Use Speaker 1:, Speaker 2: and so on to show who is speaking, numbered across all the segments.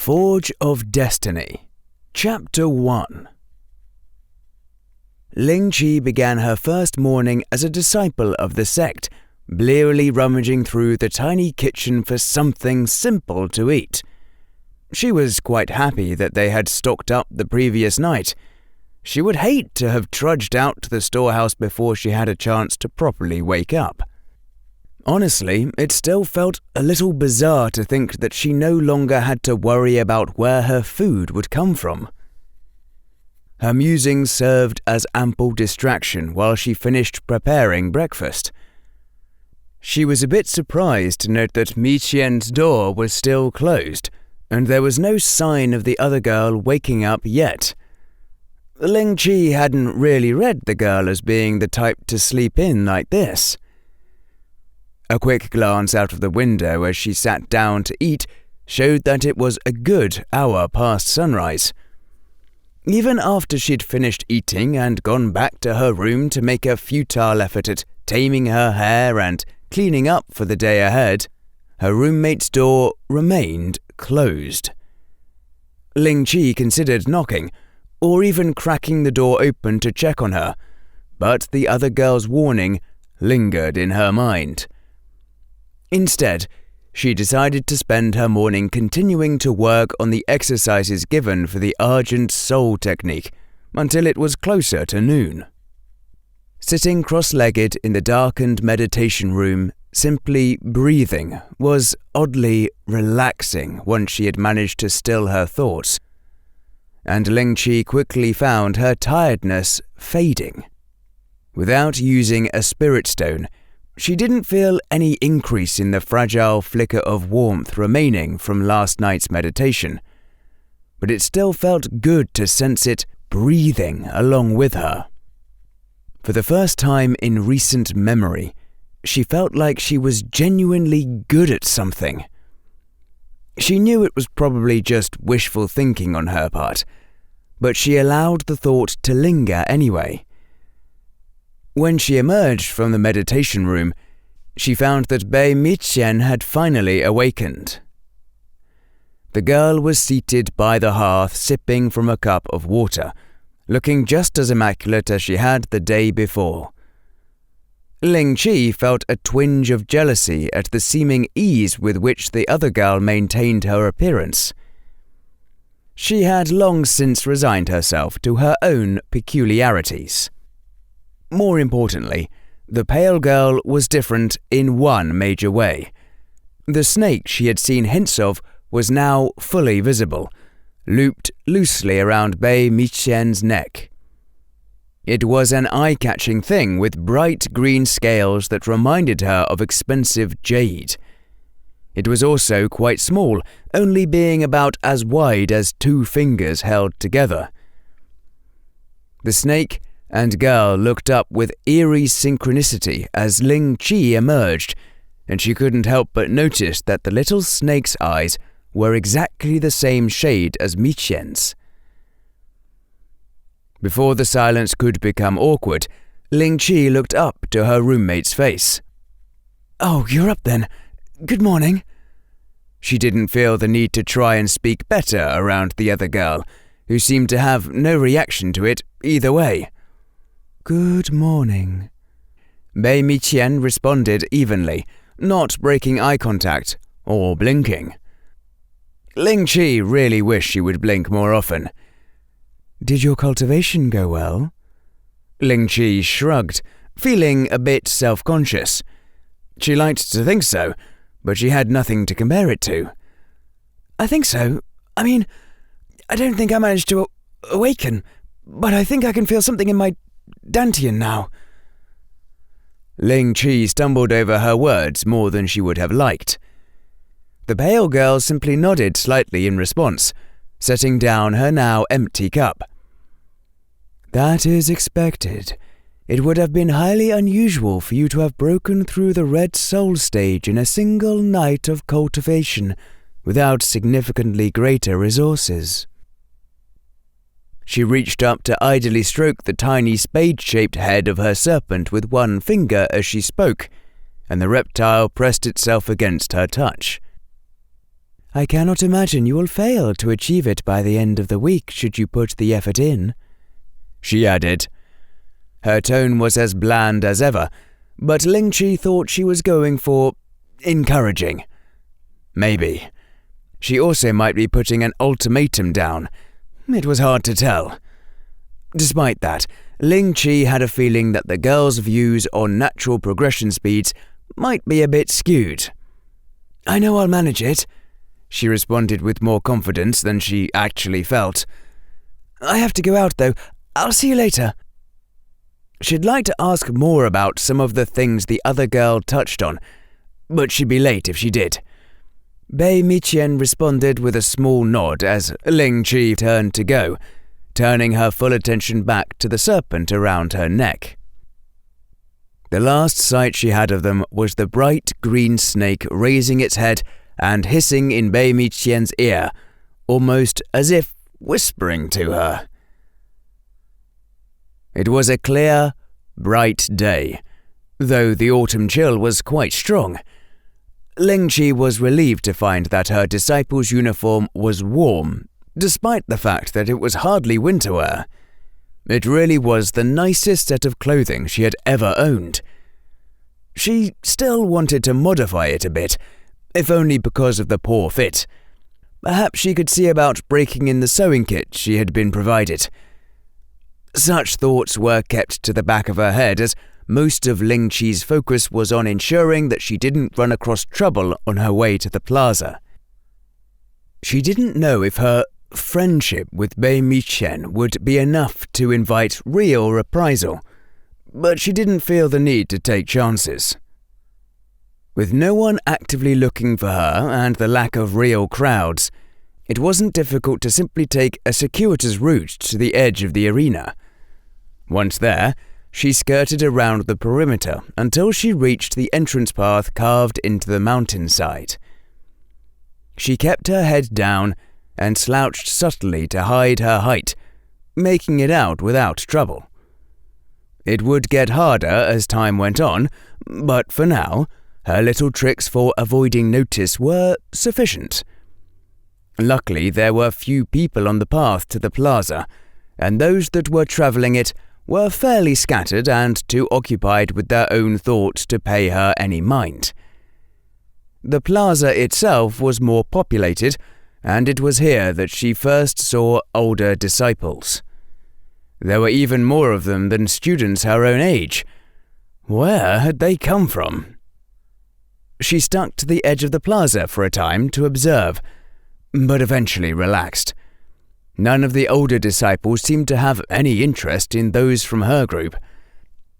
Speaker 1: Forge of Destiny, Chapter 1. Ling Qi began her first morning as a disciple of the sect, blearily rummaging through the tiny kitchen for something simple to eat. She was quite happy that they had stocked up the previous night. She would hate to have trudged out to the storehouse before she had a chance to properly wake up. Honestly, it still felt a little bizarre to think that she no longer had to worry about where her food would come from. Her musings served as ample distraction while she finished preparing breakfast. She was a bit surprised to note that Mi Qian's door was still closed, and there was no sign of the other girl waking up yet. Ling Qi hadn't really read the girl as being the type to sleep in like this. A quick glance out of the window as she sat down to eat showed that it was a good hour past sunrise. Even after she'd finished eating and gone back to her room to make a futile effort at taming her hair and cleaning up for the day ahead, her roommate's door remained closed. Ling Qi considered knocking, or even cracking the door open to check on her, but the other girl's warning lingered in her mind. Instead, she decided to spend her morning continuing to work on the exercises given for the Argent Soul technique until it was closer to noon. Sitting cross-legged in the darkened meditation room, simply breathing was oddly relaxing once she had managed to still her thoughts, and Ling Qi quickly found her tiredness fading. Without using a spirit stone, she didn't feel any increase in the fragile flicker of warmth remaining from last night's meditation, but it still felt good to sense it breathing along with her. For the first time in recent memory, she felt like she was genuinely good at something. She knew it was probably just wishful thinking on her part, but she allowed the thought to linger anyway. When she emerged from the meditation room, she found that Bei Miqian had finally awakened. The girl was seated by the hearth sipping from a cup of water, looking just as immaculate as she had the day before. Ling Qi felt a twinge of jealousy at the seeming ease with which the other girl maintained her appearance. She had long since resigned herself to her own peculiarities. More importantly, the pale girl was different in one major way. The snake she had seen hints of was now fully visible, looped loosely around Bei Miqian's neck. It was an eye-catching thing with bright green scales that reminded her of expensive jade. It was also quite small, only being about as wide as 2 fingers held together. The snake and girl looked up with eerie synchronicity as Ling Qi emerged, and she couldn't help but notice that the little snake's eyes were exactly the same shade as Mi Qian's. Before the silence could become awkward, Ling Qi looked up to her roommate's face. "Oh, you're up then. Good morning." She didn't feel the need to try and speak better around the other girl, who seemed to have no reaction to it either way. "Good morning." Bei Miqian responded evenly, not breaking eye contact or blinking. Ling Qi really wished she would blink more often. "Did your cultivation go well?" Ling Qi shrugged, feeling a bit self-conscious. She liked to think so, but she had nothing to compare it to. "I think so. I mean, I don't think I managed to awaken, but I think I can feel something in my dantian now." Ling Qi stumbled over her words more than she would have liked. The pale girl simply nodded slightly in response, setting down her now empty cup. "That is expected. It would have been highly unusual for you to have broken through the Red Soul stage in a single night of cultivation without significantly greater resources." She reached up to idly stroke the tiny spade-shaped head of her serpent with one finger as she spoke, and the reptile pressed itself against her touch. I cannot imagine you will fail to achieve it by the end of the week should you put the effort in," she added. Her tone was as bland as ever, but Ling Chi thought she was going for encouraging. Maybe. She also might be putting an ultimatum down. It was hard to tell. Despite that, Ling Chi had a feeling that the girl's views on natural progression speeds might be a bit skewed. "I know I'll manage it," she responded with more confidence than she actually felt. "I have to go out though. I'll see you later." She'd like to ask more about some of the things the other girl touched on, but she'd be late if she did. Bei Miqian responded with a small nod as Ling Chi turned to go, turning her full attention back to the serpent around her neck. The last sight she had of them was the bright green snake raising its head and hissing in Bei Miqian's ear, almost as if whispering to her. It was a clear, bright day, though the autumn chill was quite strong. Ling Chi was relieved to find that her disciple's uniform was warm, despite the fact that it was hardly winter wear. It really was the nicest set of clothing she had ever owned. She still wanted to modify it a bit, if only because of the poor fit. Perhaps she could see about breaking in the sewing kit she had been provided. Such thoughts were kept to the back of her head as most of Ling Chi's focus was on ensuring that she didn't run across trouble on her way to the plaza. She didn't know if her friendship with Bei Miqian would be enough to invite real reprisal, but she didn't feel the need to take chances. With no one actively looking for her and the lack of real crowds, it wasn't difficult to simply take a circuitous route to the edge of the arena. Once there, she skirted around the perimeter until she reached the entrance path carved into the mountainside. She kept her head down and slouched subtly to hide her height, making it out without trouble. It would get harder as time went on, but for now, her little tricks for avoiding notice were sufficient. Luckily, there were few people on the path to the plaza, and those that were travelling it were fairly scattered and too occupied with their own thoughts to pay her any mind. The plaza itself was more populated, and it was here that she first saw older disciples. There were even more of them than students her own age. Where had they come from? She stuck to the edge of the plaza for a time to observe, but eventually relaxed. None of the older disciples seemed to have any interest in those from her group.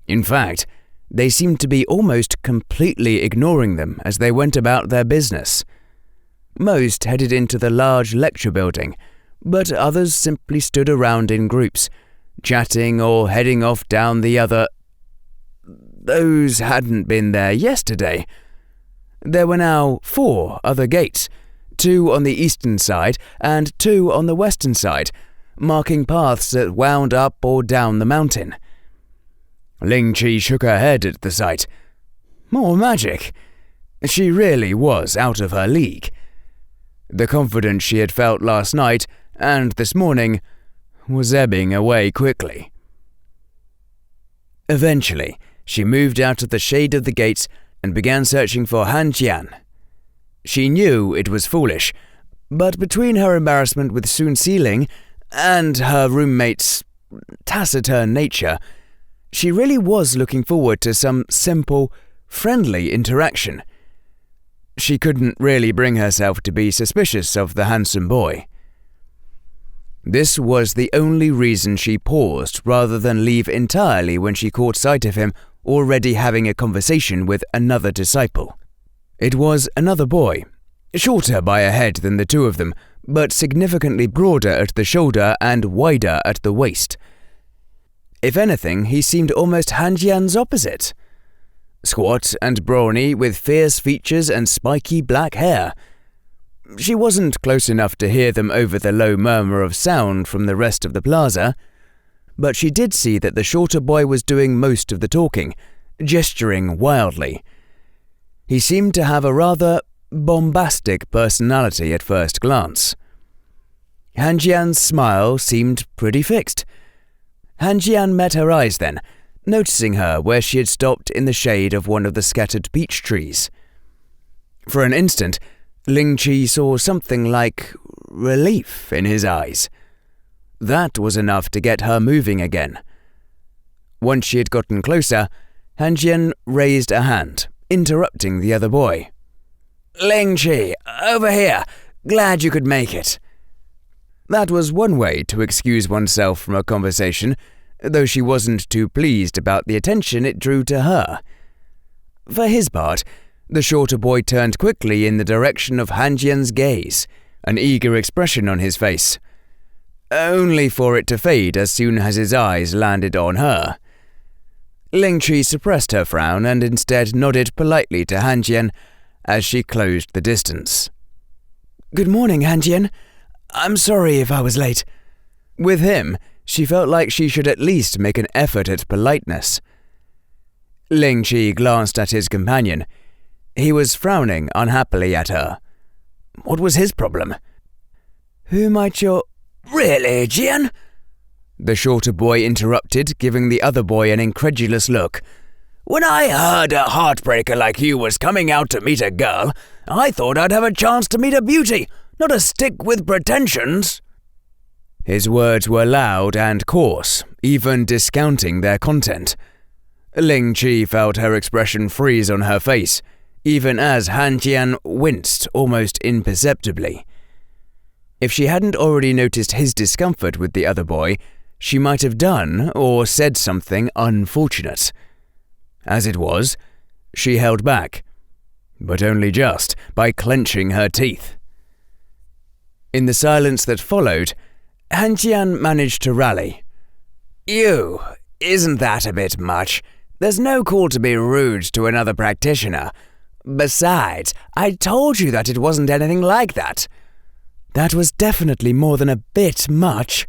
Speaker 1: In fact, they seemed to be almost completely ignoring them as they went about their business. Most headed into the large lecture building, but others simply stood around in groups, chatting or heading off down the other. Those hadn't been there yesterday. There were now 4 other gates, 2 on the eastern side and 2 on the western side, marking paths that wound up or down the mountain. Ling Chi shook her head at the sight. More magic. She really was out of her league. The confidence she had felt last night and this morning was ebbing away quickly. Eventually, she moved out of the shade of the gates and began searching for Han Jian. She knew it was foolish, but between her embarrassment with Sun Xiling and her roommate's taciturn nature, she really was looking forward to some simple, friendly interaction. She couldn't really bring herself to be suspicious of the handsome boy. This was the only reason she paused rather than leave entirely when she caught sight of him already having a conversation with another disciple. It was another boy, shorter by a head than the 2 of them, but significantly broader at the shoulder and wider at the waist. If anything, he seemed almost Han Jian's opposite. Squat and brawny with fierce features and spiky black hair. She wasn't close enough to hear them over the low murmur of sound from the rest of the plaza, but she did see that the shorter boy was doing most of the talking, gesturing wildly. He seemed to have a rather bombastic personality at first glance. Han Jian's smile seemed pretty fixed. Han Jian met her eyes then, noticing her where she had stopped in the shade of one of the scattered peach trees. For an instant, Ling Qi saw something like relief in his eyes. That was enough to get her moving again. Once she had gotten closer, Han Jian raised a hand, interrupting the other boy. "Ling Qi, over here. Glad you could make it." That was one way to excuse oneself from a conversation, though she wasn't too pleased about the attention it drew to her. For his part, the shorter boy turned quickly in the direction of Han Jian's gaze, an eager expression on his face, only for it to fade as soon as his eyes landed on her. Ling Qi suppressed her frown and instead nodded politely to Han Jian as she closed the distance. "Good morning, Han Jian. I'm sorry if I was late." With him, she felt like she should at least make an effort at politeness. Ling Qi glanced at his companion. He was frowning unhappily at her. What was his problem? "Who might your—" "Really, Jian?" the shorter boy interrupted, giving the other boy an incredulous look. "When I heard a heartbreaker like you was coming out to meet a girl, I thought I'd have a chance to meet a beauty, not a stick with pretensions." His words were loud and coarse, even discounting their content. Ling Qi felt her expression freeze on her face, even as Han Jian winced almost imperceptibly. If she hadn't already noticed his discomfort with the other boy, she might have done or said something unfortunate. As it was, she held back, but only just by clenching her teeth. In the silence that followed, Han Jian managed to rally. "You, isn't that a bit much? There's no call to be rude to another practitioner. Besides, I told you that it wasn't anything like that." "That was definitely more than a bit much,"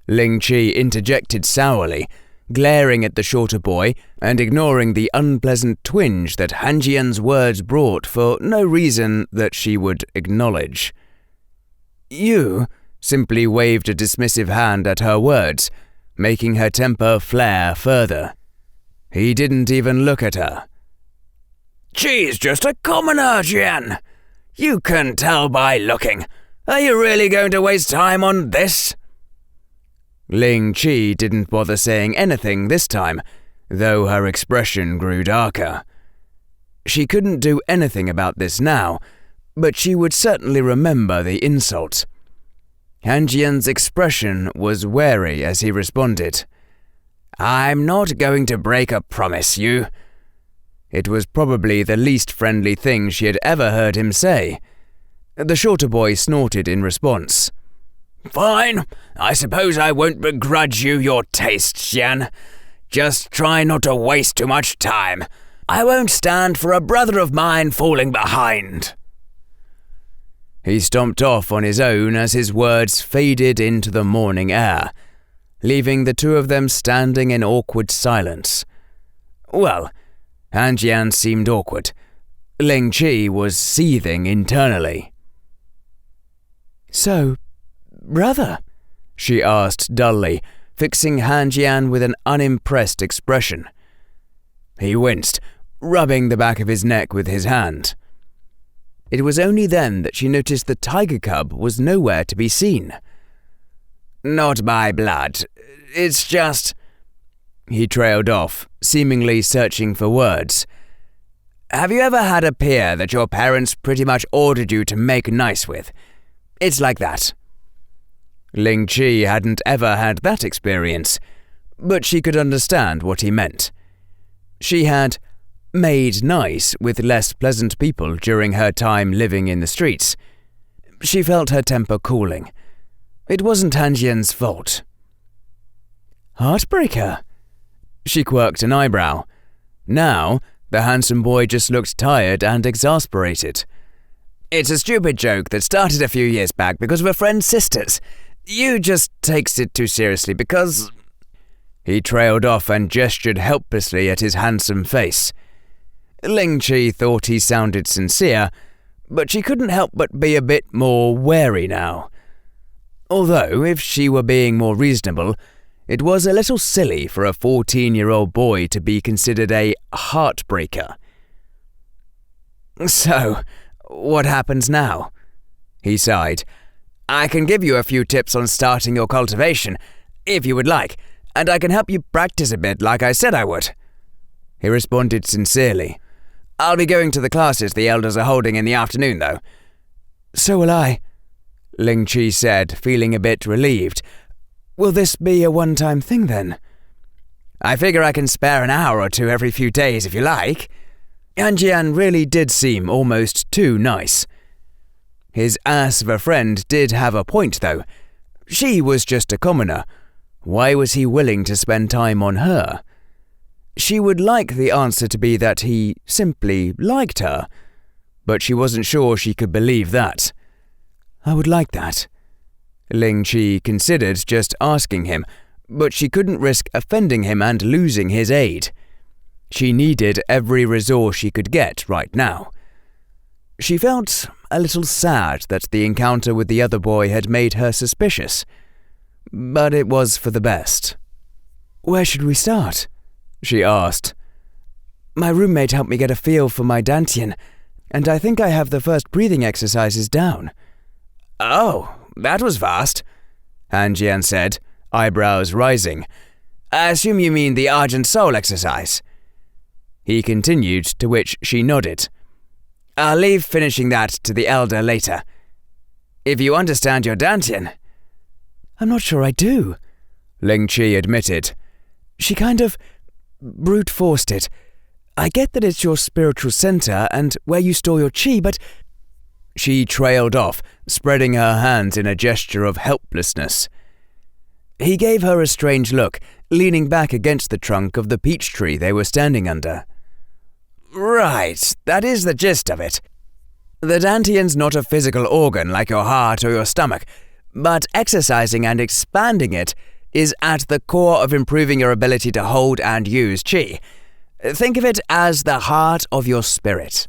Speaker 1: Ling Qi interjected sourly, glaring at the shorter boy and ignoring the unpleasant twinge that Han Jian's words brought for no reason that she would acknowledge. "You," simply waved a dismissive hand at her words, making her temper flare further. He didn't even look at her. "She's just a commoner, Jian. You can tell by looking. Are you really going to waste time on this?" Ling Qi didn't bother saying anything this time, though her expression grew darker. She couldn't do anything about this now, but she would certainly remember the insult. Han Jian's expression was wary as he responded. "I'm not going to break a promise, you." It was probably the least friendly thing she had ever heard him say. The shorter boy snorted in response. "Fine. I suppose I won't begrudge you your taste, Jian. Just try not to waste too much time. I won't stand for a brother of mine falling behind." He stomped off on his own as his words faded into the morning air, leaving the two of them standing in awkward silence. Well, Han Jian seemed awkward. Ling Qi was seething internally. "So, brother?" she asked dully, fixing Han Jian with an unimpressed expression. He winced, rubbing the back of his neck with his hand. It was only then that she noticed the tiger cub was nowhere to be seen. "Not by blood. It's just—" He trailed off, seemingly searching for words. "Have you ever had a peer that your parents pretty much ordered you to make nice with? It's like that." Ling Qi hadn't ever had that experience, but she could understand what he meant. She had made nice with less pleasant people during her time living in the streets. She felt her temper cooling. It wasn't Han Jian's fault. "Heartbreaker?" She quirked an eyebrow. Now, the handsome boy just looked tired and exasperated. "It's a stupid joke that started a few years back because of a friend's sisters. You just takes it too seriously because—" He trailed off and gestured helplessly at his handsome face. Ling Qi thought he sounded sincere, but she couldn't help but be a bit more wary now. Although, if she were being more reasonable, it was a little silly for a 14-year-old boy to be considered a heartbreaker. "So, what happens now?" he sighed. "I can give you a few tips on starting your cultivation, if you would like, and I can help you practice a bit like I said I would." He responded sincerely. "I'll be going to the classes the elders are holding in the afternoon, though." "So will I," Ling Chi said, feeling a bit relieved. "Will this be a one-time thing, then?" "I figure I can spare an hour or two every few days if you like." Han Jian really did seem almost too nice. His ass of a friend did have a point, though. She was just a commoner. Why was he willing to spend time on her? She would like the answer to be that he simply liked her, but she wasn't sure she could believe that. "I would like that." Ling Chi considered just asking him, but she couldn't risk offending him and losing his aid. She needed every resource she could get right now. She felt a little sad that the encounter with the other boy had made her suspicious, but it was for the best. "Where should we start?" she asked. "My roommate helped me get a feel for my dantian, and I think I have the first breathing exercises down." "Oh, that was fast," Han Jian said, eyebrows rising. "I assume you mean the Argent Soul exercise." He continued, to which she nodded. "I'll leave finishing that to the elder later. If you understand your dantian." "I'm not sure I do," Ling Chi admitted. "She kind of brute-forced it. I get that it's your spiritual center and where you store your chi, but—" She trailed off, spreading her hands in a gesture of helplessness. He gave her a strange look, leaning back against the trunk of the peach tree they were standing under. "Right, that is the gist of it. The dantian's not a physical organ like your heart or your stomach, but exercising and expanding it is at the core of improving your ability to hold and use chi. Think of it as the heart of your spirit."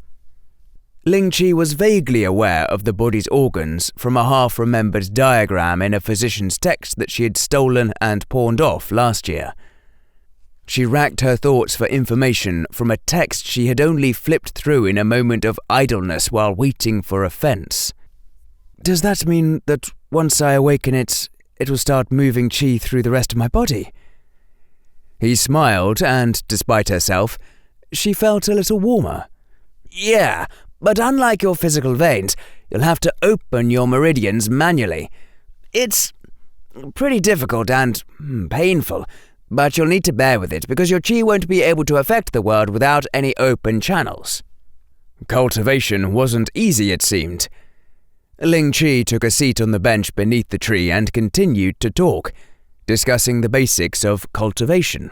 Speaker 1: Ling Chi was vaguely aware of the body's organs from a half-remembered diagram in a physician's text that she had stolen and pawned off last year. She racked her thoughts for information from a text she had only flipped through in a moment of idleness while waiting for a fence. "Does that mean that once I awaken it will start moving chi through the rest of my body?" He smiled, and, despite herself, she felt a little warmer. "Yeah, but unlike your physical veins, you'll have to open your meridians manually. It's pretty difficult and painful, but you'll need to bear with it because your chi won't be able to affect the world without any open channels." Cultivation wasn't easy, it seemed. Ling Chi took a seat on the bench beneath the tree and continued to talk, discussing the basics of cultivation.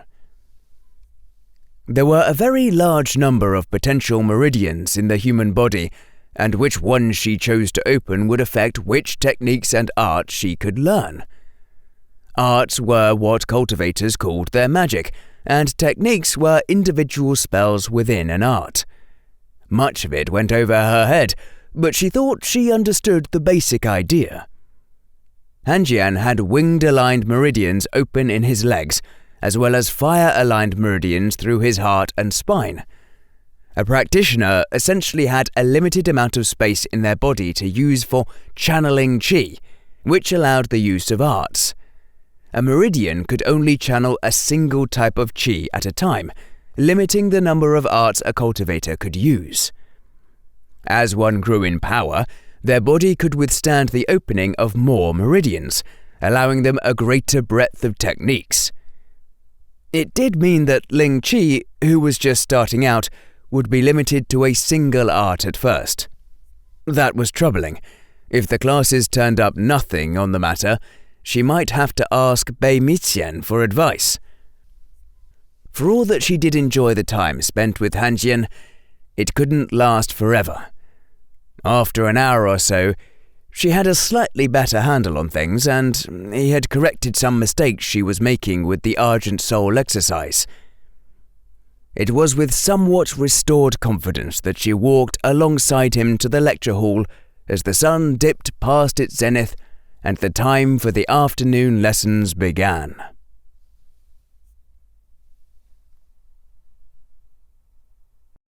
Speaker 1: There were a very large number of potential meridians in the human body, and which ones she chose to open would affect which techniques and arts she could learn. Arts were what cultivators called their magic, and techniques were individual spells within an art. Much of it went over her head, but she thought she understood the basic idea. Han Jian had winged-aligned meridians open in his legs, as well as fire-aligned meridians through his heart and spine. A practitioner essentially had a limited amount of space in their body to use for channeling chi, which allowed the use of arts. A meridian could only channel a single type of chi at a time, limiting the number of arts a cultivator could use. As one grew in power, their body could withstand the opening of more meridians, allowing them a greater breadth of techniques. It did mean that Ling Chi, who was just starting out, would be limited to a single art at first. That was troubling. If the classes turned up nothing on the matter, she might have to ask Bei Miqian for advice. For all that she did enjoy the time spent with Han Jian, it couldn't last forever. After an hour or so, she had a slightly better handle on things, and he had corrected some mistakes she was making with the Argent Soul exercise. It was with somewhat restored confidence that she walked alongside him to the lecture hall as the sun dipped past its zenith and the time for the afternoon lessons began.